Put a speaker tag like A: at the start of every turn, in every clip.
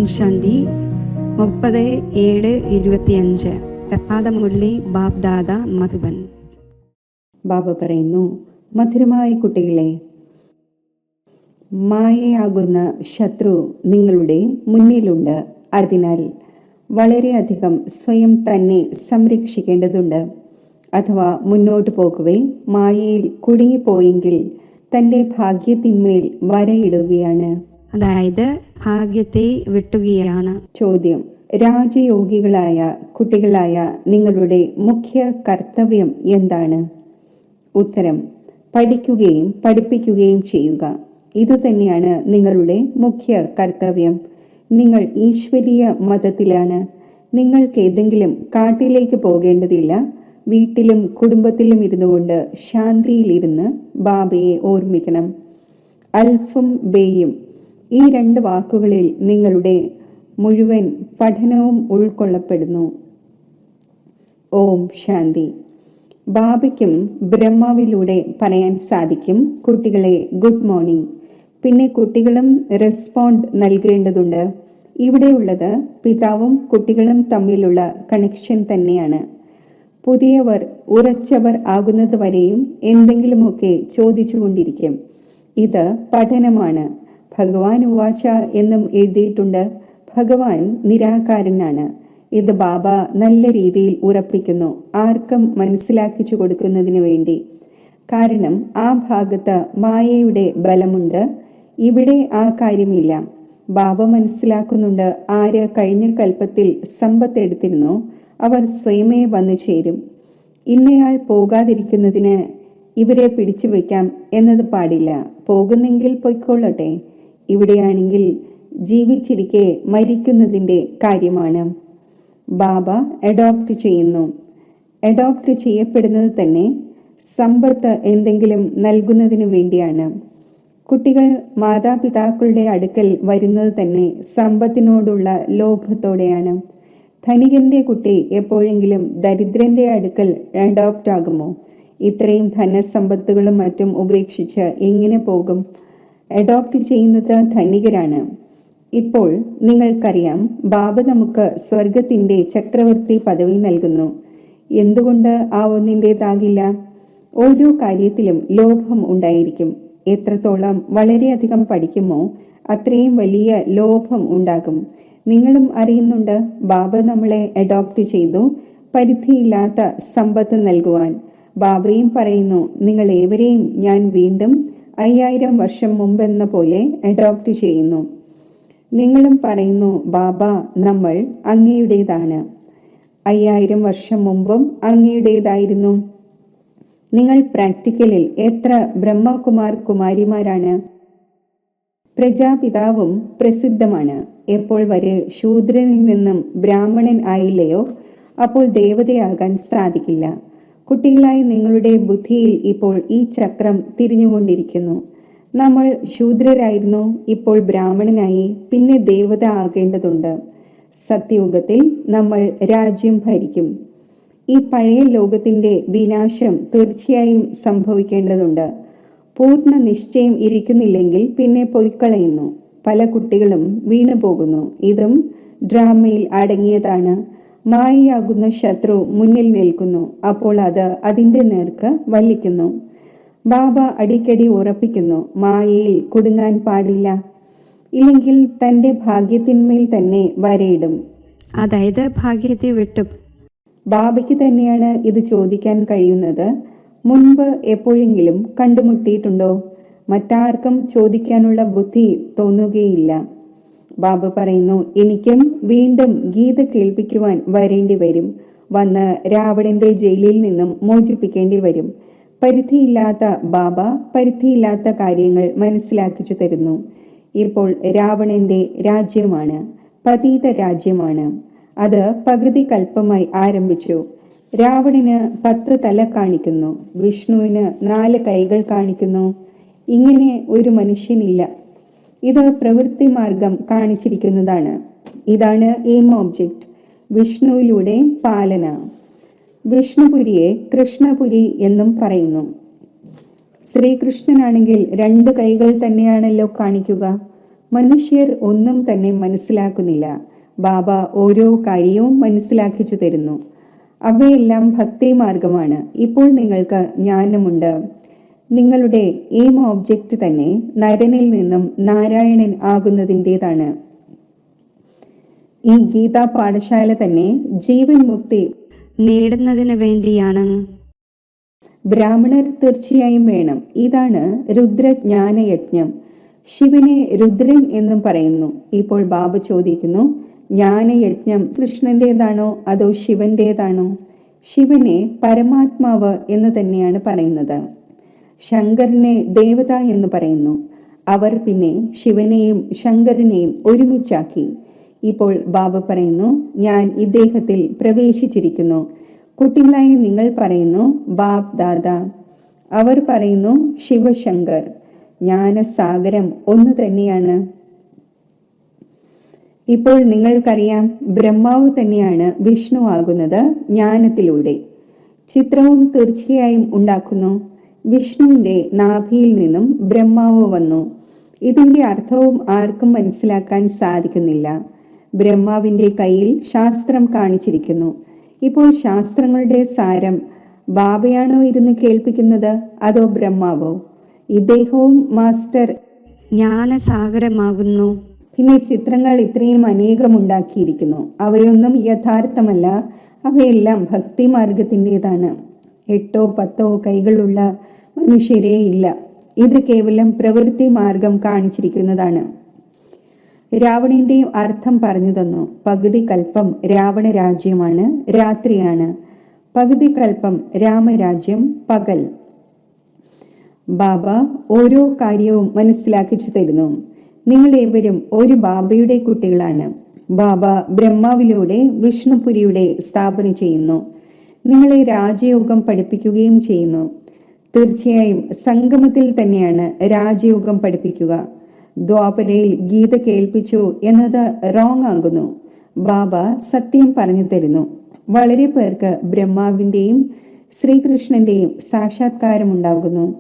A: ഓം ശാന്തി. 30/7/25 പ്രഭാത മുരളി ബാബ് ദാദ മധുബൻ.
B: ബാബ പറയുന്നു, മധുരമായ കുട്ടികളെ, മായയാകുന്ന ശത്രു നിങ്ങളുടെ മുന്നിലുണ്ട്. അതിനാൽ വളരെയധികം സ്വയം തന്നെ സംരക്ഷിക്കേണ്ടതുണ്ട്. അഥവാ മുന്നോട്ട് പോകവേ മായയിൽ കുടുങ്ങിപ്പോയെങ്കിൽ തൻ്റെ ഭാഗ്യത്തിന്മേൽ വരയിടുകയാണ്.
A: അതായത് ഭാഗ്യത്തെ വെട്ടുകയാണ്.
B: ചോദ്യം: രാജയോഗികളായ കുട്ടികളായ നിങ്ങളുടെ മുഖ്യ കർത്തവ്യം എന്താണ്? ഉത്തരം: പഠിക്കുകയും പഠിപ്പിക്കുകയും ചെയ്യുക. ഇതുതന്നെയാണ് നിങ്ങളുടെ മുഖ്യ കർത്തവ്യം. നിങ്ങൾ ഈശ്വരീയ മതത്തിലാണ്. നിങ്ങൾക്ക് ഏതെങ്കിലും കാട്ടിലേക്ക് പോകേണ്ടതില്ല. വീട്ടിലും കുടുംബത്തിലും ഇരുന്നു കൊണ്ട് ശാന്തിയിലിരുന്ന് ബാബയെ ഓർമ്മിക്കണം. അൽഫും ബേയും, ഈ 2 വാക്കുകളിൽ നിങ്ങളുടെ മുഴുവൻ പഠനവും ഉൾക്കൊള്ളപ്പെടുന്നു. ഓം ശാന്തി. ബാബയ്ക്കും ബ്രഹ്മാവിലൂടെ പറയാൻ സാധിക്കും, കുട്ടികളെ ഗുഡ് മോർണിംഗ്. പിന്നെ കുട്ടികളും റെസ്പോണ്ട് നൽകേണ്ടതുണ്ട്. ഇവിടെയുള്ളത് പിതാവും കുട്ടികളും തമ്മിലുള്ള കണക്ഷൻ തന്നെയാണ്. പുതിയവർ ഉറച്ചവർ ആകുന്നത് വരെയും എന്തെങ്കിലുമൊക്കെ ചോദിച്ചുകൊണ്ടിരിക്കും. ഇത് പഠനമാണ്. ഭഗവാൻ ഉവാച എന്നും എഴുതിയിട്ടുണ്ട്. ഭഗവാൻ നിരാകാരനാണ്. ഇത് ബാബ നല്ല രീതിയിൽ ഉറപ്പിക്കുന്നു, ആർക്കും മനസ്സിലാക്കിച്ചു കൊടുക്കുന്നതിന് വേണ്ടി. കാരണം ആ ഭാഗത്ത് മായയുടെ ബലമുണ്ട്. ഇവിടെ ആ കാര്യമില്ല. ബാബ മനസ്സിലാക്കുന്നുണ്ട്, ആര് കഴിഞ്ഞ കൽപ്പത്തിൽ സമ്പത്ത് എടുത്തിരുന്നോ അവർ സ്വയമേ വന്നു ചേരും. ഇന്നയാൾ പോകാതിരിക്കുന്നതിന് ഇവരെ പിടിച്ചു വയ്ക്കാം എന്നത് പാടില്ല. പോകുന്നെങ്കിൽ പൊയ്ക്കൊള്ളട്ടെ. ഇവിടെയാണെങ്കിൽ ജീവിച്ചിരിക്കെ മരിക്കുന്നതിൻ്റെ കാര്യമാണ്. ബാബ അഡോപ്റ്റ് ചെയ്യുന്നു. അഡോപ്റ്റ് ചെയ്യപ്പെടുന്നത് തന്നെ സമ്പത്ത് എന്തെങ്കിലും നൽകുന്നതിന് വേണ്ടിയാണ്. കുട്ടികൾ മാതാപിതാക്കളുടെ അടുക്കൽ വരുന്നത് തന്നെ സമ്പത്തിനോടുള്ള ലോഭത്തോടെയാണ്. ധനികന്റെ കുട്ടി എപ്പോഴെങ്കിലും ദരിദ്രന്റെ അടുക്കൽ അഡോപ്റ്റ് ആകുമോ? ഇത്രയും ധനസമ്പത്തുകളും മറ്റും ഉപേക്ഷിച്ച് എങ്ങനെ പോകും? അഡോപ്റ്റ് ചെയ്യുന്നത് ധനികരാണ്. ഇപ്പോൾ നിങ്ങൾക്കറിയാം, ബാബ നമുക്ക് സ്വർഗത്തിൻ്റെ ചക്രവർത്തി പദവി നൽകുന്നു. എന്തുകൊണ്ട് ആ ഒന്നിൻ്റേതാകില്ല? ഓരോ കാര്യത്തിലും ലോഭം ഉണ്ടായിരിക്കും. എത്രത്തോളം വളരെയധികം പഠിക്കുമോ അത്രയും വലിയ ലോഭം ഉണ്ടാകും. നിങ്ങളും അറിയുന്നുണ്ട്, ബാബ നമ്മളെ അഡോപ്റ്റ് ചെയ്തു പരിധിയില്ലാത്ത സമ്പത്ത് നൽകുവാൻ. ബാബയും പറയുന്നു, നിങ്ങൾ ഏവരെയും ഞാൻ വീണ്ടും 5000 വർഷം മുമ്പെന്ന പോലെ അഡോപ്റ്റ് ചെയ്യുന്നു. നിങ്ങളും പറയുന്നു, ബാബ നമ്മൾ അങ്ങയുടേതാണ്. 5000 വർഷം മുമ്പും അങ്ങയുടേതായിരുന്നു. നിങ്ങൾ പ്രാക്ടിക്കലിൽ എത്ര ബ്രഹ്മകുമാർ കുമാരിമാരാണ്? പ്രജാപിതാവും പ്രസിദ്ധമാണ്. എപ്പോൾ വരെ ശൂദ്രനിൽ നിന്നും ബ്രാഹ്മണൻ ആയില്ലയോ അപ്പോൾ ദേവതയാകാൻ സാധിക്കില്ല. കുട്ടികളായ നിങ്ങളുടെ ബുദ്ധിയിൽ ഇപ്പോൾ ഈ ചക്രം തിരിഞ്ഞുകൊണ്ടിരിക്കുന്നു. നമ്മൾ ശൂദ്രരായിരുന്നു, ഇപ്പോൾ ബ്രാഹ്മണനായി, പിന്നെ ദേവത ആകേണ്ടതുണ്ട്. സത്യയുഗത്തിൽ നമ്മൾ രാജ്യം ഭരിക്കും. ഈ പഴയ ലോകത്തിൻ്റെ വിനാശം തീർച്ചയായും സംഭവിക്കേണ്ടതുണ്ട്. പൂർണ്ണ നിശ്ചയം ഇരിക്കുന്നില്ലെങ്കിൽ പിന്നെ പൊയ്ക്കളയുന്നു. പല കുട്ടികളും വീണു പോകുന്നു. ഇതും ഡ്രാമയിൽ അടങ്ങിയതാണ്. മായയാകുന്ന ശത്രു മുന്നിൽ നിൽക്കുന്നു. അപ്പോൾ അത് അതിൻ്റെ നേർക്ക് വല്ലിക്കുന്നു. ബാബ അടിക്കടി ഉറപ്പിക്കുന്നു, മായയിൽ കുടുങ്ങാൻ പാടില്ല. ഇല്ലെങ്കിൽ തൻ്റെ ഭാഗ്യത്തിന്മേൽ തന്നെ വരയിടും.
A: അതായത് ഭാഗ്യത്തെ വെട്ടും.
B: ബാബയ്ക്ക് തന്നെയാണ് ഇത് ചോദിക്കാൻ കഴിയുന്നത്. മുൻപ് എപ്പോഴെങ്കിലും കണ്ടുമുട്ടിയിട്ടുണ്ടോ? മറ്റാർക്കും ചോദിക്കാനുള്ള ബുദ്ധി തോന്നുകയില്ല. ബാബ പറയുന്നു, എനിക്കും വീണ്ടും ഗീത കേൾപ്പിക്കുവാൻ വരേണ്ടി വരും. വന്ന് രാവണന്റെ ജയിലിൽ നിന്നും മോചിപ്പിക്കേണ്ടി വരും. പരിധിയില്ലാത്ത ബാബ പരിധിയില്ലാത്ത കാര്യങ്ങൾ മനസ്സിലാക്കിച്ചു തരുന്നു. ഇപ്പോൾ രാവണന്റെ രാജ്യമാണ്, പതീത രാജ്യമാണ്. അത് പകുതി കൽപ്പമായി ആരംഭിച്ചു. രാവണന് 10 തല കാണിക്കുന്നു, വിഷ്ണുവിന് 4 കൈകൾ കാണിക്കുന്നു. ഇങ്ങനെ ഒരു മനുഷ്യനില്ല. ഇത് പ്രവൃത്തി മാർഗം കാണിച്ചിരിക്കുന്നതാണ്. ഇതാണ് എയിം ഓബ്ജക്റ്റ്. വിഷ്ണുവിലൂടെ പാലന. വിഷ്ണുപുരിയെ കൃഷ്ണപുരി എന്നും പറയുന്നു. ശ്രീകൃഷ്ണനാണെങ്കിൽ 2 കൈകൾ തന്നെയാണല്ലോ കാണിക്കുക. മനുഷ്യർ ഒന്നും തന്നെ മനസ്സിലാക്കുന്നില്ല. ബാബ ഓരോ കാര്യവും മനസ്സിലാക്കിച്ചു തരുന്നു. അവയെല്ലാം ഭക്തി മാർഗമാണ്. ഇപ്പോൾ നിങ്ങൾക്ക് ജ്ഞാനമുണ്ട്. നിങ്ങളുടെ എയിം ഓബ്ജക്റ്റ് തന്നെ നരനിൽ നിന്നും നാരായണൻ ആകുന്നതിൻ്റെതാണ്. ഈ ഗീതാ പാഠശാല തന്നെ ജീവൻ മുക്തി
A: നേടുന്നതിന് വേണ്ടിയാണ്.
B: ബ്രാഹ്മണർ തീർച്ചയായും വേണം. ഇതാണ് രുദ്രജ്ഞാനയജ്ഞം. ശിവനെ രുദ്രൻ എന്നും പറയുന്നു. ഇപ്പോൾ ബാബ ചോദിക്കുന്നു, ജ്ഞാനയജ്ഞം കൃഷ്ണന്റേതാണോ അതോ ശിവന്റേതാണോ? ശിവനെ പരമാത്മാവ് എന്ന് തന്നെയാണ് പറയുന്നത്. ശങ്കരനെ ദേവത എന്ന് പറയുന്നു. അവർ പിന്നെ ശിവനെയും ശങ്കരനെയും ഒരുമിച്ചാക്കി. ഇപ്പോൾ ബാബ പറയുന്നു, ഞാൻ ഇദ്ദേഹത്തിൽ പ്രവേശിച്ചിരിക്കുന്നു. കുട്ടികളായി നിങ്ങൾ പറയുന്നു ബാബ് ദാദ. അവർ പറയുന്നു ശിവശങ്കർ. ജ്ഞാനസാഗരം ഒന്ന് തന്നെയാണ്. ഇപ്പോൾ നിങ്ങൾക്കറിയാം, ബ്രഹ്മാവ് തന്നെയാണ് വിഷ്ണു ആകുന്നത് ജ്ഞാനത്തിലൂടെ. ചിത്രവും തീർച്ചയായും ഉണ്ടാക്കുന്നു. വിഷ്ണുവിന്റെ നാഭിയിൽ നിന്നും ബ്രഹ്മാവ് വന്നു. ഇതിന്റെ അർത്ഥവും ആർക്കും മനസ്സിലാക്കാൻ സാധിക്കുന്നില്ല. ബ്രഹ്മാവിന്റെ കയ്യിൽ ശാസ്ത്രം കാണിച്ചിരിക്കുന്നു. ഇപ്പോൾ ശാസ്ത്രങ്ങളുടെ സാരം ബാബയാണോ ഇരുന്ന് കേൾപ്പിക്കുന്നത് അതോ ബ്രഹ്മാവോ? ഇദ്ദേഹവും മാസ്റ്റർ
A: ജ്ഞാനസാഗരമാകുന്നു.
B: പിന്നെ ചിത്രങ്ങൾ ഇത്രയും അനേകം ഉണ്ടാക്കിയിരിക്കുന്നു. അവയൊന്നും യഥാർത്ഥമല്ല. അവയെല്ലാം ഭക്തി മാർഗത്തിൻ്റെതാണ്. 8 10 കൈകളുള്ള മനുഷ്യരേ ഇല്ല. ഇത് കേവലം പ്രവൃത്തി മാർഗം കാണിച്ചിരിക്കുന്നതാണ്. രാവണന്റെ അർത്ഥം പറഞ്ഞു തന്നു. പകുതി കൽപ്പം രാവണ രാജ്യമാണ്, രാത്രിയാണ്. പകുതി കൽപ്പം രാമരാജ്യം, പകൽ. ബാബ ഓരോ കാര്യവും മനസ്സിലാക്കിച്ചു തരുന്നു. നിങ്ങളേവരും ഒരു ബാബയുടെ കുട്ടികളാണ്. ബാബ ബ്രഹ്മാവിലൂടെ വിഷ്ണുപുരിയുടെ സ്ഥാപന ചെയ്യുന്നു. നിങ്ങളെ രാജയോഗം പഠിപ്പിക്കുകയും ചെയ്യുന്നു. തീർച്ചയായും സംഗമത്തിൽ തന്നെയാണ് രാജയോഗം പഠിപ്പിക്കുക. ദ്വാപരയിൽ ഗീത കേൾപ്പിച്ചു എന്നത് റോങ് ആകുന്നു. ബാബ സത്യം പറഞ്ഞു തരുന്നു. വളരെ പേർക്ക് ബ്രഹ്മാവിൻ്റെയും ശ്രീകൃഷ്ണന്റെയും സാക്ഷാത്കാരമുണ്ടാകുന്നു.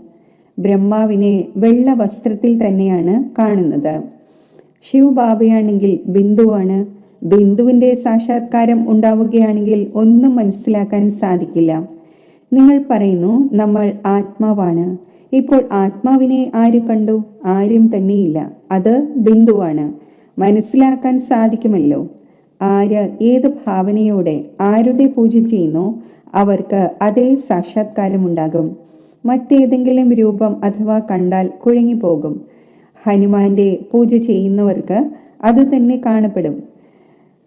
B: ബ്രഹ്മാവിനെ വെള്ള വസ്ത്രത്തിൽ തന്നെയാണ് കാണുന്നത്. ശിവബാബയാണെങ്കിൽ ബിന്ദുവാണ്. ബിന്ദുവിന്റെ സാക്ഷാത്കാരം ഉണ്ടാവുകയാണെങ്കിൽ ഒന്നും മനസ്സിലാക്കാൻ സാധിക്കില്ല. നിങ്ങൾ പറയുന്നു നമ്മൾ ആത്മാവാണ്. ഇപ്പോൾ ആത്മാവിനെ ആര് കണ്ടു? ആരും തന്നെയില്ല. അത് ബിന്ദുവാണ്. മനസ്സിലാക്കാൻ സാധിക്കുമല്ലോ. ആര് ഏത് ഭാവനയോടെ ആരുടെ പൂജ ചെയ്യുന്നോ അവർക്ക് അതേ സാക്ഷാത്കാരമുണ്ടാകും. മറ്റേതെങ്കിലും രൂപം അഥവാ കണ്ടാൽ കുഴങ്ങിപ്പോകും. ഹനുമാന്റെ പൂജ ചെയ്യുന്നവർക്ക് അത് തന്നെ കാണപ്പെടും.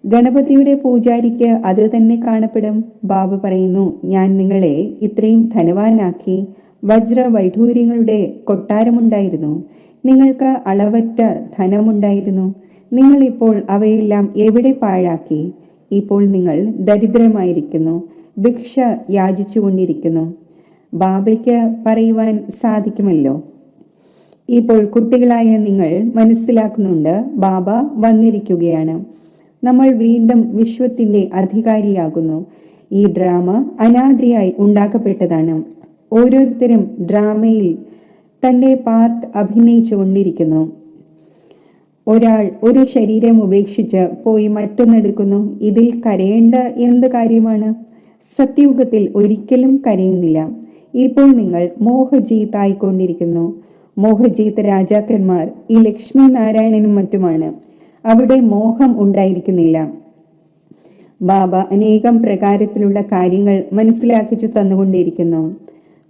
B: ഗണപതിയുടെ പൂജാരിക്ക് അത് തന്നെ കാണപ്പെടും. ബാബ പറയുന്നു, ഞാൻ നിങ്ങളെ ഇത്രയും ധനവാനാക്കി. വജ്രവൈഢൂര്യങ്ങളുടെ കൊട്ടാരമുണ്ടായിരുന്നു. നിങ്ങൾക്ക് അളവറ്റ ധനമുണ്ടായിരുന്നു. നിങ്ങൾ ഇപ്പോൾ അവയെല്ലാം എവിടെ പാഴാക്കി? ഇപ്പോൾ നിങ്ങൾ ദരിദ്രമായിരിക്കുന്നു, ഭിക്ഷ യാചിച്ചുകൊണ്ടിരിക്കുന്നു. ബാബയ്ക്ക് പറയുവാൻ സാധിക്കുമല്ലോ. ഇപ്പോൾ കുട്ടികളായ നിങ്ങൾ മനസ്സിലാക്കുന്നുണ്ട്, ബാബ വന്നിരിക്കുകയാണ്. നമ്മൾ വീണ്ടും വിശ്വത്തിന്റെ അധികാരിയാകുന്നു. ഈ ഡ്രാമ അനാദിയായി ഉണ്ടാക്കപ്പെട്ടതാണ്. ഓരോരുത്തരും ഡ്രാമയിൽ തന്റെ പാർട്ട് അഭിനയിച്ചു കൊണ്ടിരിക്കുന്നു. ഒരാൾ ഒരു ശരീരം ഉപേക്ഷിച്ച് പോയി മറ്റൊന്നെടുക്കുന്നു. ഇതിൽ കരയേണ്ട എന്ത് കാര്യമാണ്? സത്യയുഗത്തിൽ ഒരിക്കലും കരയുന്നില്ല. ഇപ്പോൾ നിങ്ങൾ മോഹജീത്തായിക്കൊണ്ടിരിക്കുന്നു. മോഹജീത്ത് രാജാക്കന്മാർ ഈ ലക്ഷ്മി നാരായണനും മറ്റുമാണ്. അവിടെ മോഹം ഉണ്ടായിരിക്കുന്നില്ല. ബാബ അനേകം പ്രകാരത്തിലുള്ള കാര്യങ്ങൾ മനസ്സിലാക്കിച്ചു തന്നുകൊണ്ടിരിക്കുന്നു.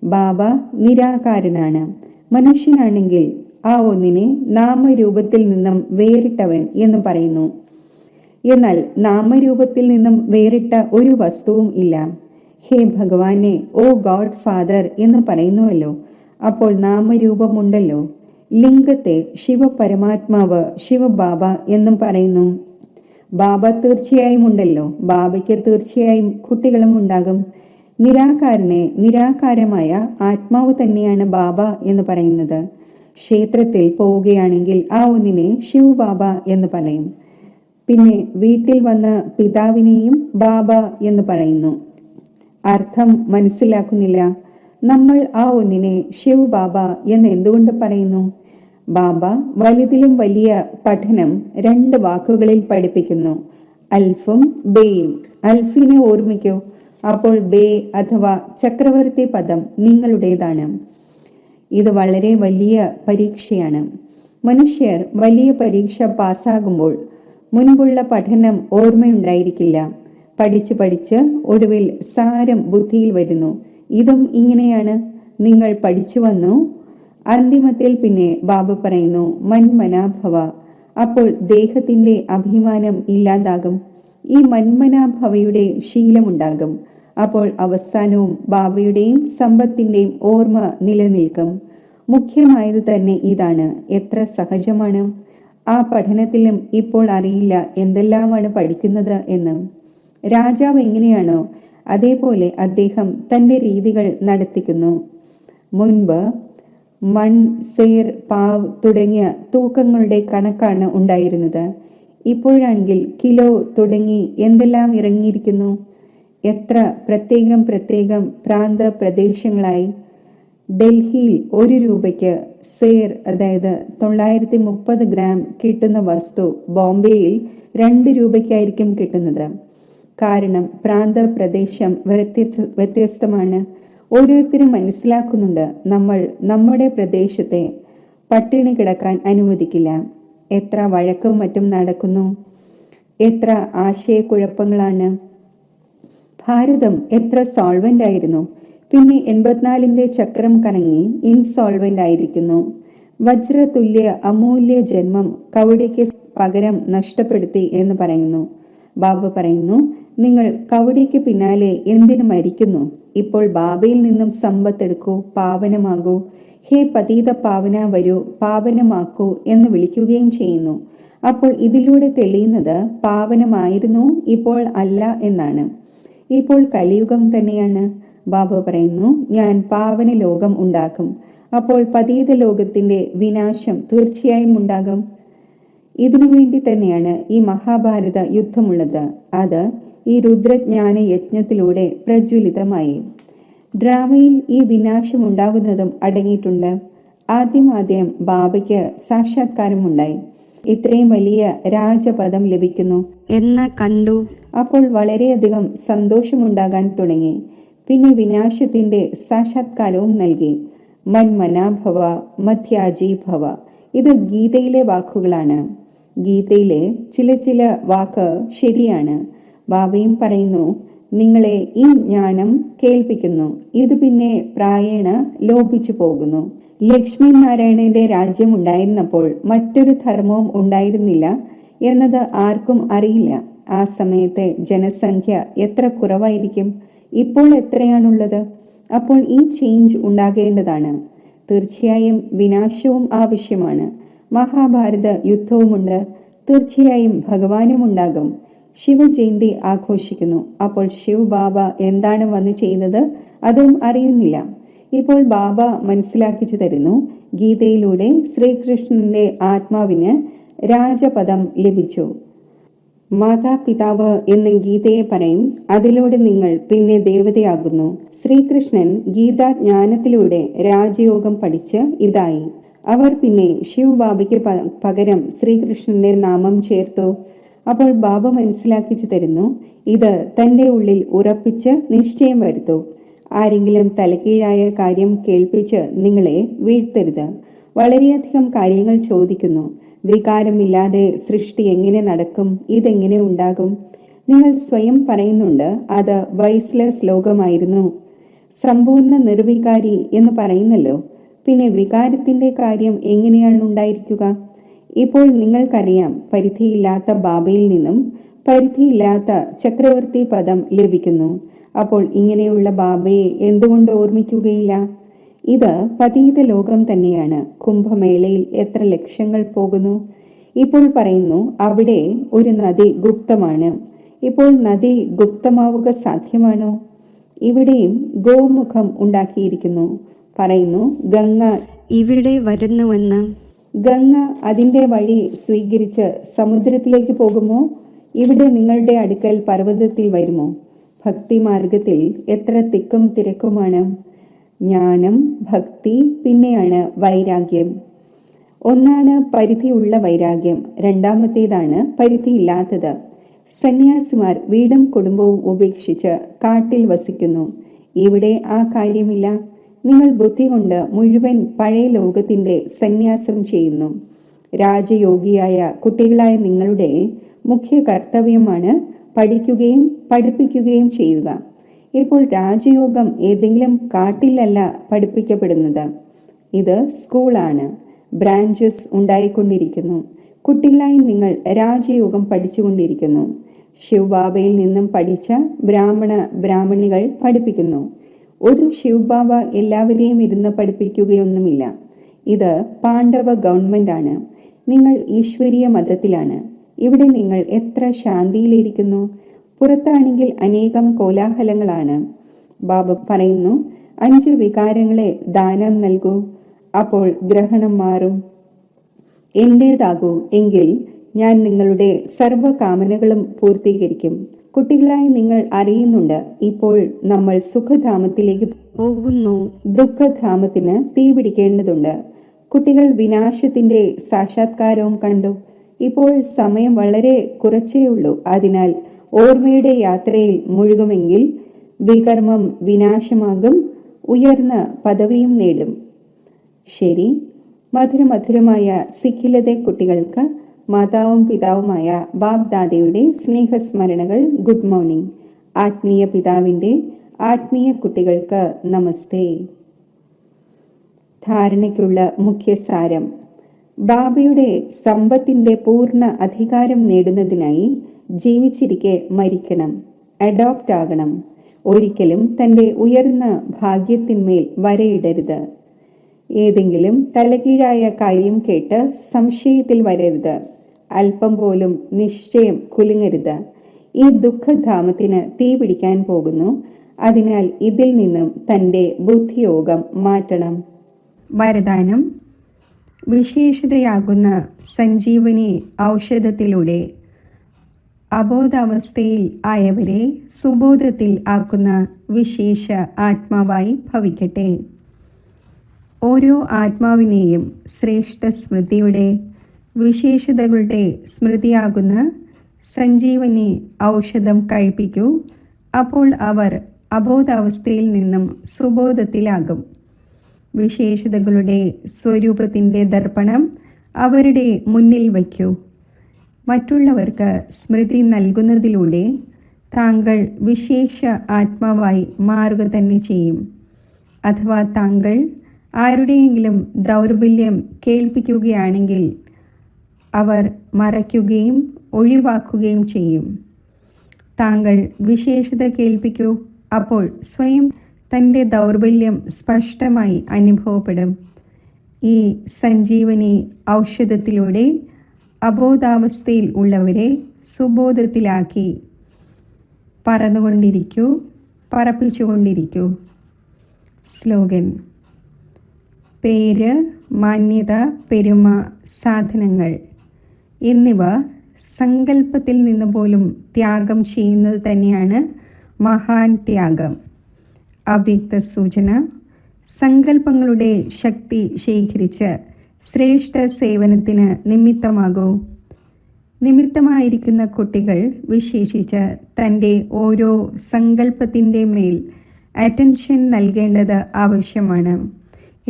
B: ബാബ നിരാകാരനാണ്. മനുഷ്യനാണെങ്കിൽ ആ ഒന്നിനെ നാമരൂപത്തിൽ നിന്നും വേറിട്ടവൻ എന്ന് പറയുന്നു. എന്നാൽ നാമരൂപത്തിൽ നിന്നും വേറിട്ട ഒരു വസ്തുവും ഇല്ല. ഹേ ഭഗവാനെ, ഓ ഗോഡ് ഫാദർ എന്ന് പറയുന്നുവല്ലോ. അപ്പോൾ നാമരൂപമുണ്ടല്ലോ. ലിംഗത്തെ ശിവപരമാത്മാവ് ശിവബാബ എന്നും പറയുന്നു. ബാബ തീർച്ചയായും ഉണ്ടല്ലോ. ബാബയ്ക്ക് തീർച്ചയായും കുട്ടികളും ഉണ്ടാകും. നിരാകാരനെ നിരാകാരമായ ആത്മാവ് തന്നെയാണ് ബാബ എന്ന് പറയുന്നത്. ക്ഷേത്രത്തിൽ പോവുകയാണെങ്കിൽ ആ ഒന്നിനെ ശിവബാബ എന്ന് പറയും. പിന്നെ വീട്ടിൽ വന്ന പിതാവിനെയും ബാബ എന്ന് പറയുന്നു. അർത്ഥം മനസ്സിലാക്കുന്നില്ല. നമ്മൾ ആ ഒന്നിനെ ശിവബാബ എന്ന് എന്തുകൊണ്ട് പറയുന്നു? ബാബ വലുതിലും വലിയ പഠനം 2 വാക്കുകളിൽ പഠിപ്പിക്കുന്നു, അൽഫും ബേയും. അൽഫിനെ ഓർമ്മിക്കൂ, അപ്പോൾ ബേ അഥവാ ചക്രവർത്തി പദം നിങ്ങളുടേതാണ്. ഇത് വളരെ വലിയ പരീക്ഷയാണ്. മനുഷ്യർ വലിയ പരീക്ഷ പാസ്സാകുമ്പോൾ മുൻപുള്ള പഠനം ഓർമ്മയുണ്ടായിരിക്കില്ല. പഠിച്ച് പഠിച്ച് ഒടുവിൽ സാരം ബുദ്ധിയിൽ വരുന്നു. ഇതും ഇങ്ങനെയാണ്, നിങ്ങൾ പഠിച്ചു വന്നു. അന്തിമത്തിൽ പിന്നെ ബാബ പറയുന്നു മന്മനാഭവ. അപ്പോൾ ദേഹത്തിന്റെ അഭിമാനം ഇല്ലാതാകും. ഈ മന്മനാഭവയുടെ ശീലമുണ്ടാകും. അപ്പോൾ അവസാനവും ബാബയുടെയും സമ്പത്തിന്റെയും ഓർമ്മ നിലനിൽക്കും. മുഖ്യമായത് തന്നെ ഇതാണ്. എത്ര സഹജമാണ്. ആ പഠനത്തിലും ഇപ്പോൾ അറിയില്ല എന്തെല്ലാമാണ് പഠിക്കുന്നത് എന്ന്. രാജാവ് എങ്ങനെയാണോ അതേപോലെ അദ്ദേഹം തന്റെ രീതികൾ നടത്തിക്കുന്നു. മുൻപ് മൺ, സേർ, പാവ് തുടങ്ങിയ തൂക്കങ്ങളുടെ കണക്കാണ് ഉണ്ടായിരുന്നത്. ഇപ്പോഴാണെങ്കിൽ കിലോ തുടങ്ങി എന്തെല്ലാം ഇറങ്ങിയിരിക്കുന്നു. എത്ര പ്രത്യേകം പ്രാന്ത പ്രദേശങ്ങളായി. ഡൽഹിയിൽ 1 രൂപയ്ക്ക് സേർ, അതായത് 930 ഗ്രാം കിട്ടുന്ന വസ്തു ബോംബെയിൽ 2 രൂപയ്ക്കായിരിക്കും കിട്ടുന്നത്. കാരണം പ്രാന്ത പ്രദേശം വ്യത്യസ്തമാണ്. ഓരോരുത്തരും മനസ്സിലാക്കുന്നുണ്ട്, നമ്മൾ നമ്മുടെ പ്രദേശത്തെ പട്ടിണി കിടക്കാൻ അനുവദിക്കില്ല. എത്ര വഴക്കും മറ്റും നടക്കുന്നു, എത്ര ആശയക്കുഴപ്പങ്ങളാണ്. ഭാരതം എത്ര സോൾവെന്റ് ആയിരുന്നു, പിന്നെ 84ന്റെ ചക്രം കറങ്ങി ഇൻസോൾവെന്റ് ആയിരിക്കുന്നു. വജ്രതുല്യ അമൂല്യ ജന്മം കവടിക്ക് പകരം നഷ്ടപ്പെടുത്തി എന്ന് പറയുന്നു. ബാബ പറയുന്നു, നിങ്ങൾ കവടിക്ക് പിന്നാലെ എന്തിനു മരിക്കുന്നു? ഇപ്പോൾ ബാബയിൽ നിന്നും സമ്പത്തെടുക്കൂ, പാവനമാകൂ. ഹേ പതീത പാവന വരൂ, പാവനമാക്കൂ എന്ന് വിളിക്കുകയും ചെയ്യുന്നു. അപ്പോൾ ഇതിലൂടെ തെളിയുന്നത് പാവനമായിരുന്നു, ഇപ്പോൾ അല്ല എന്നാണ്. ഇപ്പോൾ കലിയുഗം തന്നെയാണ്. ബാബ പറയുന്നു, ഞാൻ പാവന ലോകം ഉണ്ടാക്കും. അപ്പോൾ പതീത ലോകത്തിന്റെ വിനാശം തീർച്ചയായും ഉണ്ടാകും. ഇതിനു വേണ്ടി തന്നെയാണ് ഈ മഹാഭാരത യുദ്ധമുള്ളത്. അത് ഈ രുദ്രജ്ഞാന യജ്ഞത്തിലൂടെ പ്രജ്വലിതമായി. ഡ്രാമയിൽ ഈ വിനാശം ഉണ്ടാകുന്നതും അടങ്ങിയിട്ടുണ്ട്. ആദ്യം ബാബയ്ക്ക് സാക്ഷാത്കാരമുണ്ടായി. ഇത്രയും വലിയ രാജപദം ലഭിക്കുന്നു
A: എന്ന് കണ്ടു.
B: അപ്പോൾ വളരെയധികം സന്തോഷമുണ്ടാകാൻ തുടങ്ങി. പിന്നെ വിനാശത്തിന്റെ സാക്ഷാത്കാരവും നൽകി. മന്മനാഭവ മധ്യാജി ഭവ. ഇത് ഗീതയിലെ വാക്കുകളാണ്. ഗീതയിലെ ചില വാക്ക് ശരിയാണ്. ബാബയും പറയുന്നു, നിങ്ങളെ ഈ ജ്ഞാനം കേൾപ്പിക്കുന്നു. ഇത് പിന്നെ പ്രായേണ ലോപിച്ചു പോകുന്നു. ലക്ഷ്മി നാരായണന്റെ രാജ്യം ഉണ്ടായിരുന്നപ്പോൾ മറ്റൊരു ധർമ്മവും ഉണ്ടായിരുന്നില്ല എന്നത് ആർക്കും അറിയില്ല. ആ സമയത്തെ ജനസംഖ്യ എത്ര കുറവായിരിക്കും, ഇപ്പോൾ എത്രയാണുള്ളത്? അപ്പോൾ ഈ ചേഞ്ച് ഉണ്ടാകേണ്ടതാണ്. തീർച്ചയായും വിനാശവും ആവശ്യമാണ്. മഹാഭാരത യുദ്ധവുമുണ്ട്. തീർച്ചയായും ഭഗവാനും ഉണ്ടാകും. ശിവജയന്തി ആഘോഷിക്കുന്നു. അപ്പോൾ ശിവ് ബാബ എന്താണ് വന്നു ചെയ്യുന്നത് അതും അറിയുന്നില്ല. ഇപ്പോൾ ബാബ മനസ്സിലാക്കിച്ചു തരുന്നു. ഗീതയിലൂടെ ശ്രീകൃഷ്ണന്റെ ആത്മാവിന് രാജപദം ലഭിച്ചു. മാതാപിതാവ് എന്ന് ഗീതയെ പറയും. അതിലൂടെ നിങ്ങൾ പിന്നെ ദേവതയാകുന്നു. ശ്രീകൃഷ്ണൻ ഗീതാജ്ഞാനത്തിലൂടെ രാജയോഗം പഠിച്ച് ഇതായി. അവർ പിന്നെ ശിവ് ബാബയ്ക്ക് പകരം ശ്രീകൃഷ്ണന്റെ നാമം ചേർത്തു. അപ്പോൾ ബാബ മനസ്സിലാക്കിച്ചു തരുന്നു, ഇത് തന്റെ ഉള്ളിൽ ഉറപ്പിച്ച് നിശ്ചയം വരുത്തൂ. ആരെങ്കിലും തലകീഴായ കാര്യം കേൾപ്പിച്ച് നിങ്ങളെ വീഴ്ത്തരുത്. വളരെയധികം കാര്യങ്ങൾ ചോദിക്കുന്നു. വികാരമില്ലാതെ സൃഷ്ടി എങ്ങനെ നടക്കും? ഇതെങ്ങനെ ഉണ്ടാകും? നിങ്ങൾ സ്വയം പറയുന്നുണ്ട് അത് വൈസ്ലെസ് ലോകമായിരുന്നു, സമ്പൂർണ്ണ നിർവികാരി എന്ന് പറയുന്നല്ലോ. പിന്നെ വികാരത്തിന്റെ കാര്യം എങ്ങനെയാണ് ഉണ്ടായിരിക്കുക? ഇപ്പോൾ നിങ്ങൾക്കറിയാം, പരിധിയില്ലാത്ത ബാബയിൽ നിന്നും പരിധിയില്ലാത്ത ചക്രവർത്തി പദം ലഭിക്കുന്നു. അപ്പോൾ ഇങ്ങനെയുള്ള ബാബയെ എന്തുകൊണ്ട് ഓർമ്മിക്കുകയില്ല? ഇത് പതീത ലോകം തന്നെയാണ്. കുംഭമേളയിൽ എത്ര ലക്ഷങ്ങൾ പോകുന്നു. ഇപ്പോൾ പറയുന്നു അവിടെ ഒരു നദി ഗുപ്തമാണ്. ഇപ്പോൾ നദി ഗുപ്തമാവുക സാധ്യമാണോ? ഇവിടെയും ഗോമുഖം ഉണ്ടാക്കിയിരിക്കുന്നു. പറയുന്നു ഗംഗ
A: ഇവിടെ വരുന്നുവെന്ന്.
B: ഗംഗ അതിൻ്റെ വഴി സ്വീകരിച്ച് സമുദ്രത്തിലേക്ക് പോകുമോ? ഇവിടെ നിങ്ങളുടെ അടുക്കൽ പർവ്വതത്തിൽ വരുമോ? ഭക്തിമാർഗത്തിൽ എത്ര തിക്കും തിരക്കുമാണ്. ജ്ഞാനം, ഭക്തി, പിന്നെയാണ് വൈരാഗ്യം. ഒന്നാണ് പരിധിയുള്ള വൈരാഗ്യം, രണ്ടാമത്തേതാണ് പരിധിയില്ലാത്തത്. സന്യാസിമാർ വീടും കുടുംബവും ഉപേക്ഷിച്ച് കാട്ടിൽ വസിക്കുന്നു. ഇവിടെ ആ കാര്യമില്ല. നിങ്ങൾ ബുദ്ധി കൊണ്ട് മുഴുവൻ പഴയ ലോകത്തിന്റെ സന്യാസം ചെയ്യുന്നു. രാജയോഗിയായ കുട്ടികളായ നിങ്ങളുടെ മുഖ്യ കർത്തവ്യമാണ് പഠിക്കുകയും പഠിപ്പിക്കുകയും ചെയ്യുക. ഇപ്പോൾ രാജയോഗം ഏതെങ്കിലും കാട്ടിലല്ല പഠിപ്പിക്കപ്പെടുന്നത്. ഇത് സ്കൂളാണ്. ബ്രാഞ്ചസ് ഉണ്ടായിക്കൊണ്ടിരിക്കുന്നു. കുട്ടികളായി നിങ്ങൾ രാജയോഗം പഠിച്ചുകൊണ്ടിരിക്കുന്നു. ശിവബാബയിൽ നിന്നും പഠിച്ച ബ്രാഹ്മണികൾ പഠിപ്പിക്കുന്നു. ഒരു ശിവബാബ എല്ലാവരെയും ഇരുന്ന് പഠിപ്പിക്കുകയൊന്നുമില്ല. ഇത് പാണ്ഡവ ഗവൺമെന്റാണ്. നിങ്ങൾ ഈശ്വരീയ മതത്തിലാണ്. ഇവിടെ നിങ്ങൾ എത്ര ശാന്തിയിലിരിക്കുന്നു. പുറത്താണെങ്കിൽ അനേകം കോലാഹലങ്ങളാണ്. ബാബ പറയുന്നു, 5 വികാരങ്ങളെ ദാനം നൽകൂ, അപ്പോൾ ഗ്രഹണം മാറും. എന്റേതാകൂ എങ്കിൽ ഞാൻ നിങ്ങളുടെ സർവ്വകാമനകളും പൂർത്തീകരിക്കും. കുട്ടികളായി നിങ്ങൾ അറിയുന്നുണ്ട്, ഇപ്പോൾ നമ്മൾ സുഖധാമത്തിലേക്ക്
A: പോകുന്നു.
B: ദുഃഖധാമത്തിന് തീ പിടിക്കേണ്ടതുണ്ട്. കുട്ടികൾ വിനാശത്തിന്റെ സാക്ഷാത്കാരവും കണ്ടു. ഇപ്പോൾ സമയം വളരെ കുറച്ചേ ഉള്ളൂ. അതിനാൽ ഓർമ്മയുടെ യാത്രയിൽ മുഴുകുമെങ്കിൽ വികർമ്മം വിനാശമാകും, ഉയർന്ന പദവിയും നേടും. ശരി, മധുരമായ സിഖിലതെ കുട്ടികൾക്ക് മാതാവും പിതാവുമായ ബാബ് ദാദയുടെ സ്നേഹസ്മരണകൾ. Good morning. ആത്മീയ പിതാവിൻ്റെ ആത്മീയ കുട്ടികൾക്ക് നമസ്തേ. ധാരണയ്ക്കുള്ള മുഖ്യസാരം: ബാബയുടെ സമ്പത്തിന്റെ പൂർണ്ണ അധികാരം നേടുന്നതിനായി ജീവിച്ചിരിക്കെ മരിക്കണം, അഡോപ്റ്റ് ആകണം. ഒരിക്കലും തൻ്റെ ഉയർന്ന ഭാഗ്യത്തിന്മേൽ വരയിടരുത്. ഏതെങ്കിലും തലകീഴായ കാര്യം കേട്ട് സംശയത്തിൽ വരരുത്. അല്പം പോലും നിശ്ചയം കുലുങ്ങരുത്. ഈ ദുഃഖധാമത്തിന് തീ പിടിക്കാൻ പോകുന്നു. അതിനാൽ ഇതിൽ നിന്നും തൻ്റെ ബുദ്ധിയോഗം മാറ്റണം. വരദാനം: വിശേഷതയാകുന്ന സഞ്ജീവനി ഔഷധത്തിലൂടെ അബോധാവസ്ഥയിൽ ആയവരെ സുബോധത്തിൽ ആക്കുന്ന വിശേഷ ആത്മാവായി ഭവിക്കട്ടെ. ഓരോ ആത്മാവിനെയും ശ്രേഷ്ഠ സ്മൃതിയുടെ വിശേഷതകളുടെ സ്മൃതിയാകുന്ന സഞ്ജീവനി ഔഷധം കഴിപ്പിക്കൂ. അപ്പോൾ അവർ അബോധാവസ്ഥയിൽ നിന്നും സുബോധത്തിലാകും. വിശേഷതകളുടെ സ്വരൂപത്തിൻ്റെ ദർപ്പണം അവരുടെ മുന്നിൽ വയ്ക്കൂ. മറ്റുള്ളവർക്ക് സ്മൃതി നൽകുന്നതിലൂടെ താങ്കൾ വിശേഷ ആത്മാവായി മാറുക തന്നെ ചെയ്യും. അഥവാ താങ്കൾ ആരുടെയെങ്കിലും ദൗർബല്യം കേൾപ്പിക്കുകയാണെങ്കിൽ അവർ മറയ്ക്കുകയും ഒഴിവാക്കുകയും ചെയ്യും. താങ്കൾ വിശേഷത കേൾപ്പിക്കൂ. അപ്പോൾ സ്വയം തൻ്റെ ദൗർബല്യം സ്പഷ്ടമായി അനുഭവപ്പെടും. ഈ സഞ്ജീവനി ഔഷധത്തിലൂടെ അബോധാവസ്ഥയിൽ ഉള്ളവരെ സുബോധത്തിലാക്കി പറന്നുകൊണ്ടിരിക്കൂ, പറപ്പിച്ചുകൊണ്ടിരിക്കൂ. സ്ലോഗൻ: പേര്, മാന്യത, പെരുമ, സാധനങ്ങൾ എന്നിവ സങ്കല്പത്തിൽ നിന്ന് പോലും ത്യാഗം ചെയ്യുന്നത് തന്നെയാണ് മഹാൻ ത്യാഗം. അവ്യക്ത സൂചന: സങ്കല്പങ്ങളുടെ ശക്തി ശേഖരിച്ച് ശ്രേഷ്ഠ സേവനത്തിന് നിമിത്തമാകൂ. നിമിത്തമായിരിക്കുന്ന കുട്ടികൾ വിശേഷിച്ച് തൻ്റെ ഓരോ സങ്കല്പത്തിൻ്റെ മേൽ അറ്റൻഷൻ നൽകേണ്ടത് ആവശ്യമാണ്.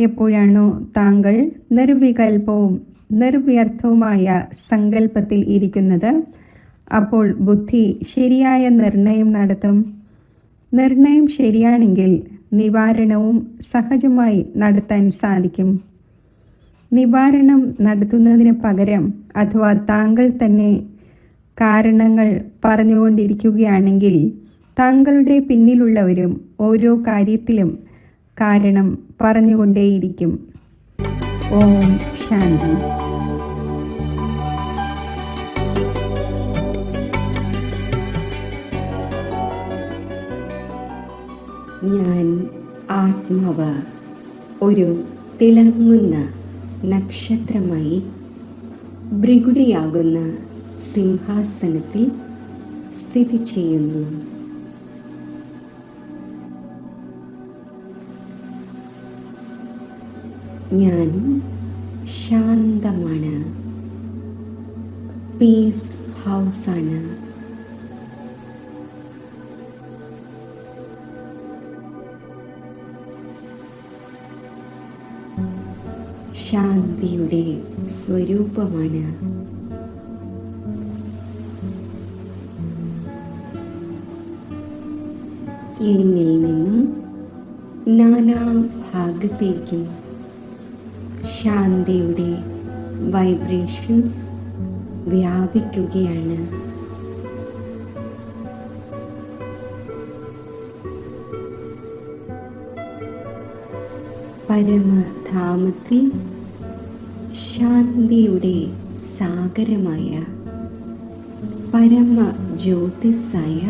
B: എപ്പോഴാണോ താങ്കൾ നിർവികൽപവും നിർവ്യർത്ഥവുമായ സങ്കല്പത്തിൽ ഇരിക്കുന്നത്, അപ്പോൾ ബുദ്ധി ശരിയായ നിർണയം നടത്തും. നിർണയം ശരിയാണെങ്കിൽ നിവാരണവും സഹജമായി നടത്താൻ സാധിക്കും. നിവാരണം നടത്തുന്നതിന് പകരം അഥവാ താങ്കൾ തന്നെ കാരണങ്ങൾ പറഞ്ഞുകൊണ്ടിരിക്കുകയാണെങ്കിൽ താങ്കളുടെ പിന്നിലുള്ളവരും ഓരോ കാര്യത്തിലും കാരണം പറഞ്ഞുകൊണ്ടേയിരിക്കും. ഓം ശാന്തി. ഞാൻ ആത്മാവ് ഒരു തിളങ്ങുന്ന നക്ഷത്രമായി ഭൃഗുടിയാകുന്ന സിംഹാസനത്തിൽ സ്ഥിതി ചെയ്യുന്നു. ഞാൻ ശാന്തമാണ്. പീസ് ഹൗസാണ്. ശാന്തിയുടെ സ്വരൂപമാണ്. എന്നിൽ നിന്നും നാനാഭാഗത്തേക്കും ശാന്തിയുടെ വൈബ്രേഷൻസ് വ്യാപിക്കുകയാണ്. പരമധാമത്തിൽ ശാന്തിയുടെ സാഗരമായ പരമജ്യോതിസായ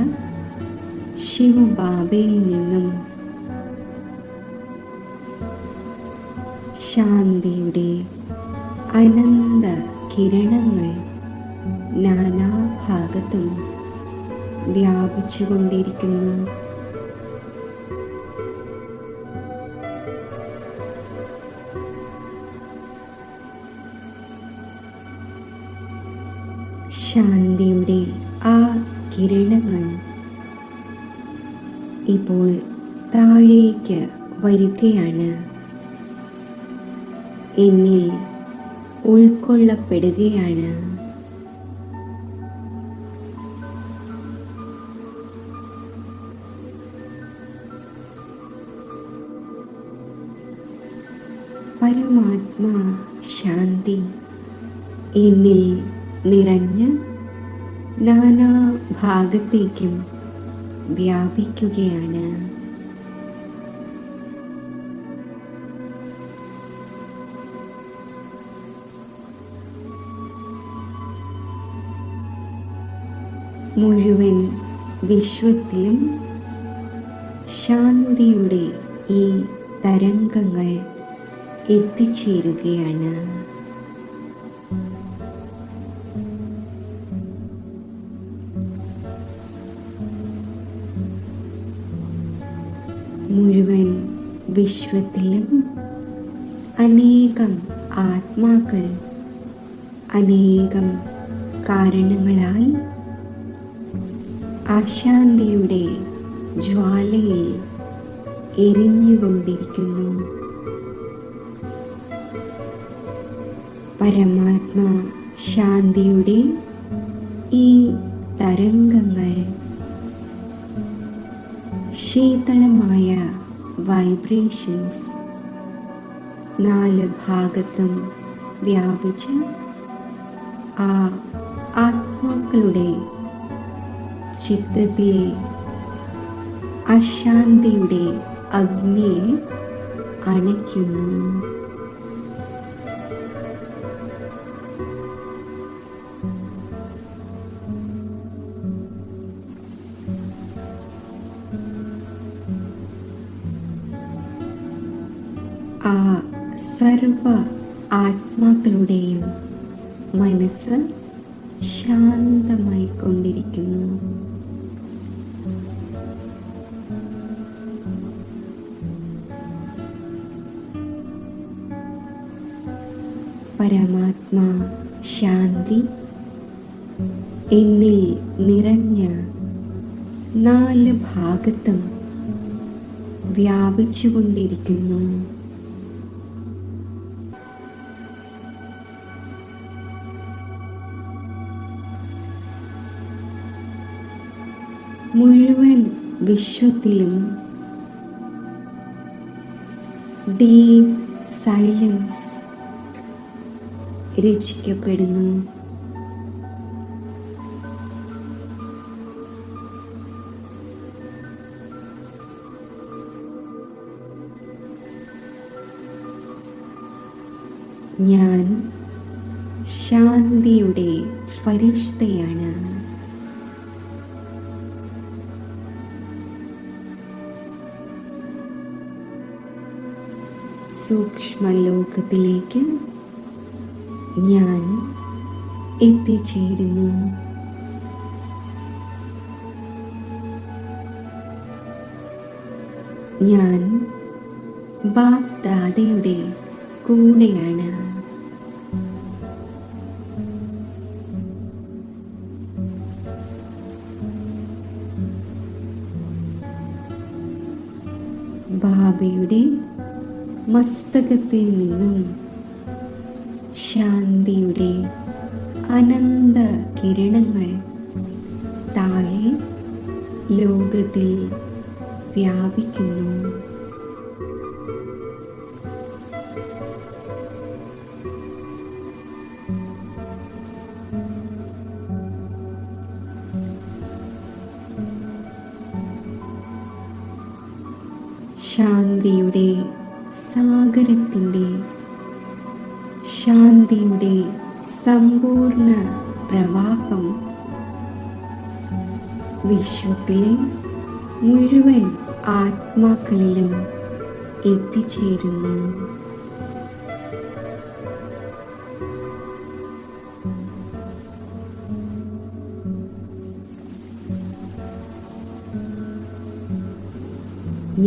B: ശിവബാബയിൽ നിന്നും ശാന്തിയുടെ അനന്ത കിരണങ്ങൾ നാനാഭാഗത്തും വ്യാപിച്ചുകൊണ്ടിരിക്കുന്നു. ശാന്തിയുടെ ആ കിരണങ്ങൾ ഇപ്പോൾ താഴേക്ക് വരികയാണ്. എന്നിൽ ഉൾക്കൊള്ളപ്പെടുകയാണ്. പരമാത്മാ ശാന്തി എന്നിൽ നിറഞ്ഞ് നാനാഭാഗത്തേക്കും വ്യാപിക്കുകയാണ്. മുഴുവൻ വിശ്വത്തിലും ശാന്തിയുടെ ഈ തരംഗങ്ങൾ എത്തിച്ചേരുകയാണ്. മുഴുവൻ വിശ്വത്തിലും അനേകം ആത്മാക്കൾ അനേകം കാരണങ്ങളാൽ അശാന്തിയുടെ ജ്വാലയിൽ എരിഞ്ഞുകൊണ്ടിരിക്കുന്നു. പരമാത്മാ ശാന്തിയുടെ ഈ തരംഗങ്ങൾ ശീതളമായ വൈബ്രേഷൻസ് നാല് ഭാഗത്തും വ്യാപിച്ച് ആ ആത്മാക്കളുടെ ചിത്തത്തിലെ അശാന്തിയുടെ അഗ്നിയെ അണയ്ക്കുന്നു. ആ സർവ ആത്മാക്കളുടെയും മനസ്സ് ശാന്തമായി കൊണ്ടിരിക്കുന്നു. പരമാത്മാ ശാന്തി എന്നിൽ നിറഞ്ഞ് നാല് ഭാഗത്തും വ്യാപിച്ചുകൊണ്ടിരിക്കുന്നു. മുഴുവൻ വിശ്വത്തിലും ഡീപ് സൈലൻസ് രചിക്കപ്പെടുന്നു. ഞാൻ ശാന്തിയുടെ ഫരിഷ്തയാണ്. സൂക്ഷ്മലോകത്തിലേക്ക് ഞാൻ എത്തിച്ചേരുന്നു. ഞാൻ ബാപ് ദാദയുടെ കൂടെയാണ്. ബാബയുടെ മസ്തകത്തിൽ നിന്നും ശാന്തിയുടെ അനന്ത കിരണങ്ങൾ താഴെ ലോകത്തിൽ വ്യാപിക്കുന്നു. ശാന്തിയുടെ സാഗരത്തിൻ്റെ ശാന്തിയുടെ സമ്പൂർണ്ണ പ്രവാഹം വിശ്വത്തിലെ മുഴുവൻ ആത്മാക്കളിലും എത്തിച്ചേരുന്നു.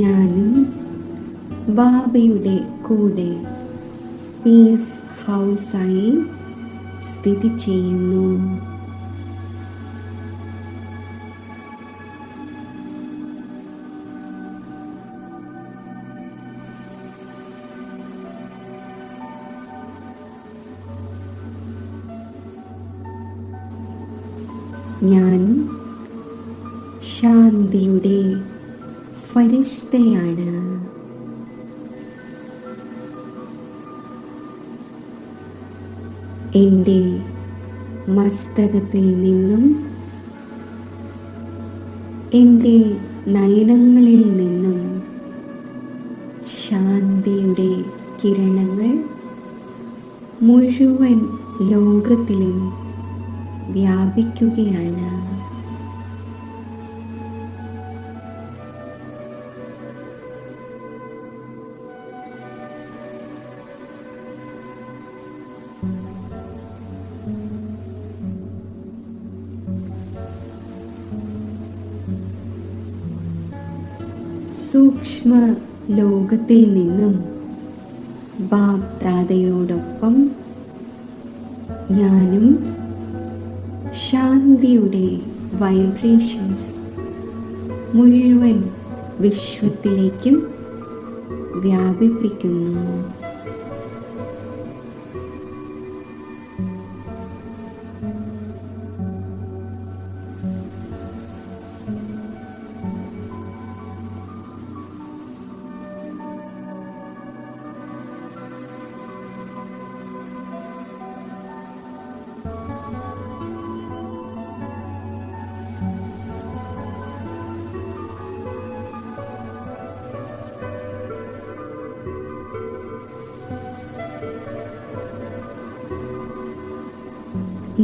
B: ഞാനും ബാബയുടെ കൂടെ പീസ് ഹൗസായി സ്ഥിതി ചെയ്യുന്നു. ഞാൻ ശാന്തിയുടെ ഫരിഷ്തയാണ്. എൻ്റെ മസ്തകത്തിൽ നിന്നും എൻ്റെ നയനങ്ങളിൽ നിന്നും ശാന്തിയുടെ കിരണങ്ങൾ മുഴുവൻ ലോകത്തിലും വ്യാപിക്കുകയാണ്. സൂക്ഷ്മ ലോകത്തിൽ നിന്നും ബാബ് ദാദയോടൊപ്പം ഞാനും ശാന്തിയുടെ വൈബ്രേഷൻസ് മുഴുവൻ വിശ്വത്തിലേക്കും വ്യാപിപ്പിക്കുന്നു.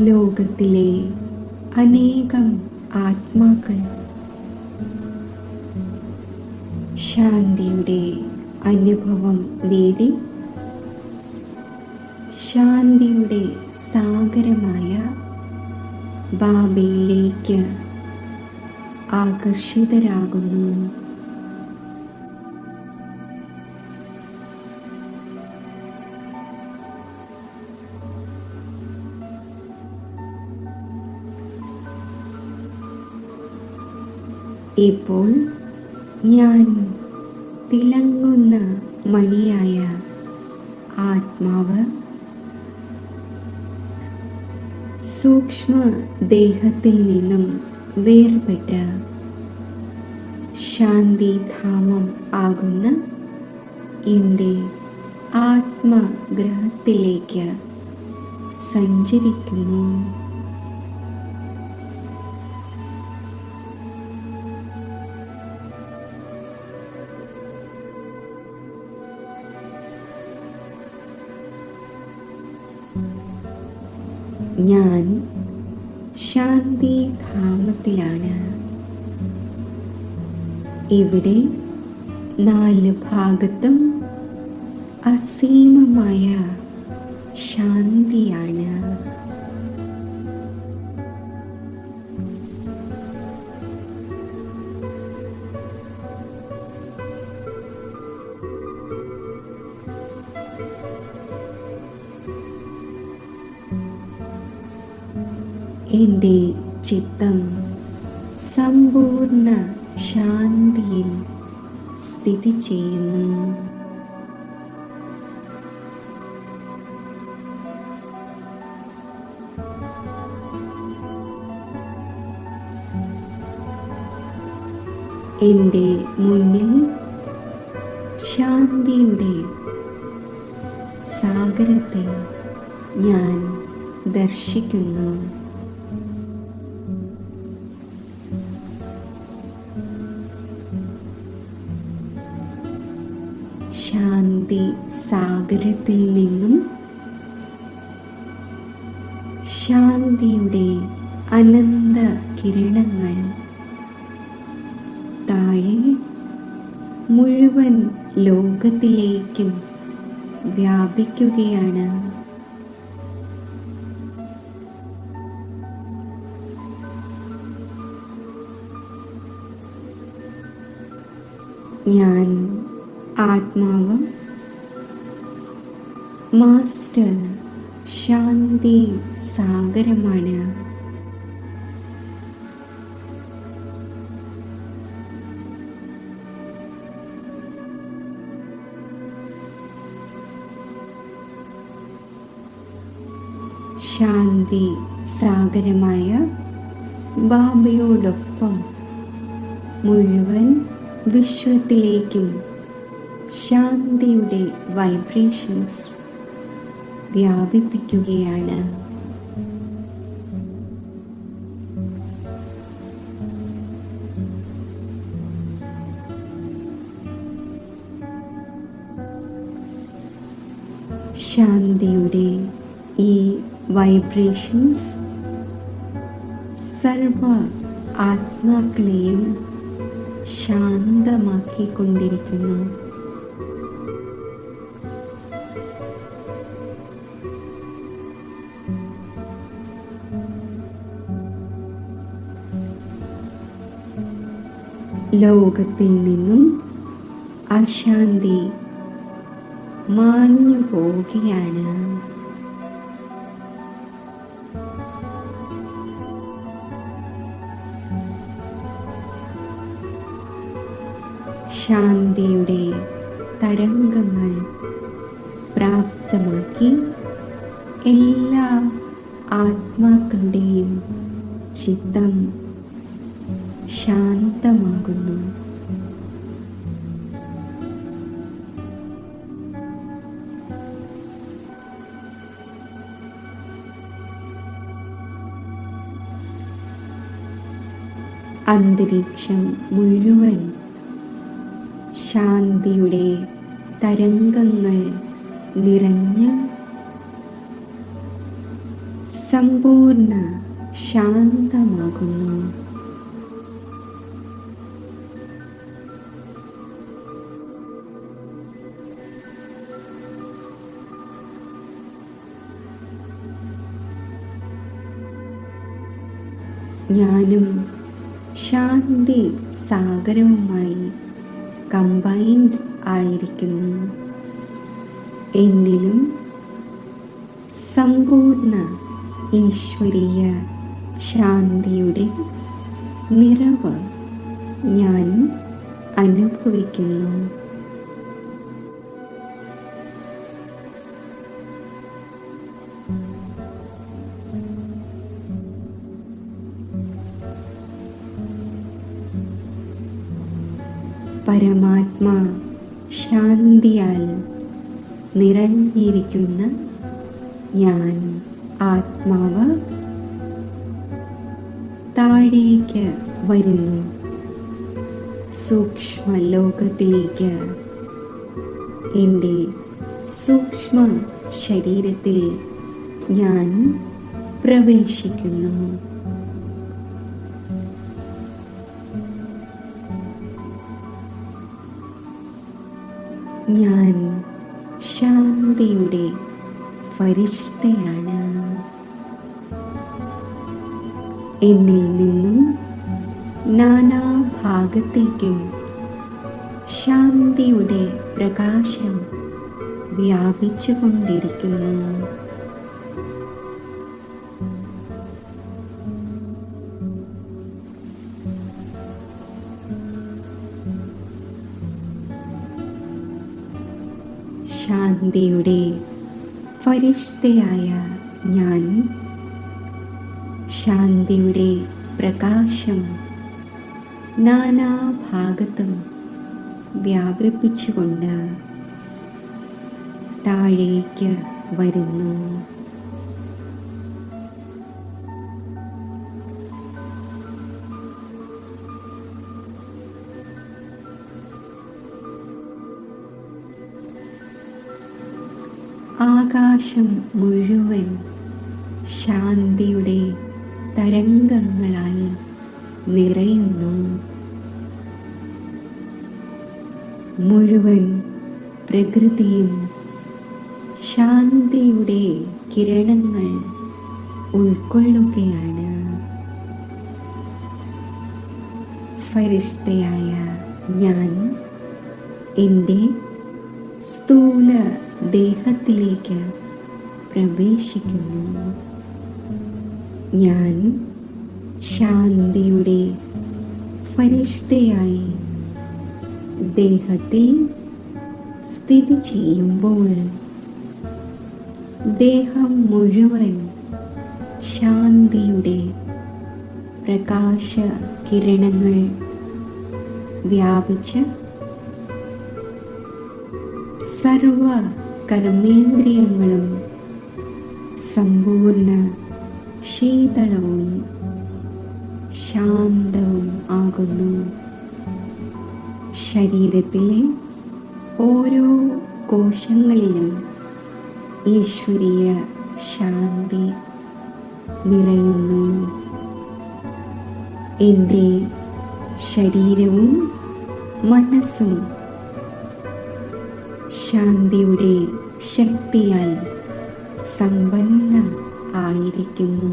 B: ലോകത്തിലെ അനേകം ആത്മാക്കൾ ശാന്തിയുടെ അനുഭവം നേടി ശാന്തിയുടെ സാഗരമായ ബാബയിലേക്ക് ആകർഷിതരാകുന്നു. ഇപ്പോൾ ഞാൻ തിളങ്ങുന്ന മണിയായ ആത്മാവ് സൂക്ഷ്മ ദേഹത്തിൽ നിന്നും വേർപെട്ട് ശാന്തിധാമം ആകുന്ന എൻ്റെ ആത്മഗ്രഹത്തിലേക്ക് സഞ്ചരിക്കുന്നു. ഞാൻ ശാന്തിധാമത്തിലാണ്. ഇവിടെ 4 ഭാഗത്തും അസീമമായ ശാന്തിയാണ്. എൻ്റെ ചിത്തം സമ്പൂർണ്ണ ശാന്തിയിൽ സ്ഥിതി ചെയ്യുന്നു. എൻ്റെ മുന്നിൽ ശാന്തിയുടെ സാഗരത്തെ ഞാൻ ദർശിക്കുന്നു. ശാന്തി സാഗരത്തിൽ നിന്നും ശാന്തിയുടെ അനന്ത കിരണങ്ങൾ താഴെ മുഴുവൻ ലോകത്തിലേക്കും വ്യാപിക്കുകയാണ്. ഞാൻ ആത്മാവ് മാസ്റ്റർ ശാന്തി സാഗരമാണ്. ശാന്തി സാഗരമായ ബാബയോടൊപ്പം മുഴുവൻ വിശ്വത്തിലേക്കും ശാന്തിയുടെ വൈബ്രേഷൻസ് വ്യാപിപ്പിക്കുകയാണ്. ശാന്തിയുടെ ഈ വൈബ്രേഷൻസ് സർവ ആത്മാക്കളെയും ശാന്തമാക്കിക്കൊണ്ടിരിക്കുന്നു. ലോകത്തിൽ നിന്നും അശാന്തി മാഞ്ഞു പോവുകയാണ്. ശാന്തിയുടെ തരംഗങ്ങൾ പ്രാപ്തമാക്കി എല്ലാ ആത്മാക്കളുടെയും ചിത്തം ശാന്തമാകുന്നു. അന്തരീക്ഷം മുഴുവൻ ശാന്തിയുടെ തരംഗങ്ങൾ നിറഞ്ഞ് സമ്പൂർണ്ണ ശാന്തമാകുന്നു. ഞാനും ശാന്തി സാഗരവുമായി കമ്പൈൻഡ് ആയിരിക്കുന്നു. എന്നിലും സമ്പൂർണ്ണ ഈശ്വരീയ ശാന്തിയുടെ നിറവ് ഞാൻ അനുഭവിക്കുന്നു. പരമാത്മാ ശാന്തിയാൽ നിറഞ്ഞിരിക്കുന്ന ഞാൻ ആത്മാവ് താഴേക്ക് വരുന്നു. സൂക്ഷ്മ ലോകത്തിലേക്ക് എൻ്റെ സൂക്ഷ്മ ശരീരത്തിൽ ഞാൻ പ്രവേശിക്കുന്നു. ഞാൻ ശാന്തിയുടെ ഫരിഷ്തയാണ്. എന്നിൽ നിന്നും നാനാഭാഗത്തേക്കും ശാന്തിയുടെ പ്രകാശം വ്യാപിച്ചുകൊണ്ടിരിക്കുന്നു. ശാന്തിയുടെ ഫരിഷ്തയായ ഞാൻ ശാന്തിയുടെ പ്രകാശം നാനാഭാഗത്തും വ്യാപിപ്പിച്ചുകൊണ്ട് താഴേക്ക് വരുന്നു. ആകാശം മുഴുവൻ ശാന്തിയുടെ തരംഗങ്ങളായി നിറയുന്നു. മുഴുവൻ പ്രകൃതിയും ശാന്തിയുടെ കിരണങ്ങൾ ഉൾക്കൊള്ളുകയാണ്. ഫരിഷ്തയായ ഞാൻ എൻ്റെ സ്ഥൂല ദേഹത്തിലേക്ക് പ്രവേശിക്കുന്നു. ഞാൻ ശാന്തിയുടെ ഫരിഷ്തയായി ദേഹത്തിൽ സ്ഥിതി ചെയ്യുമ്പോൾ ദേഹം മുഴുവൻ ശാന്തിയുടെ പ്രകാശ കിരണങ്ങൾ വ്യാപിച്ച് സർവ കർമ്മേന്ദ്രിയങ്ങളും സമ്പൂർണ്ണ ശീതളവും ശാന്തവും ആകുന്നു. ശരീരത്തിലെ ഓരോ കോശങ്ങളിലും ഈശ്വരീയ ശാന്തി നിറയുന്നു. എൻ്റെ ശരീരവും മനസ്സും ശാന്തിയുടെ ശക്തിയാൽ സമ്പന്നം ആയിരിക്കുന്നു.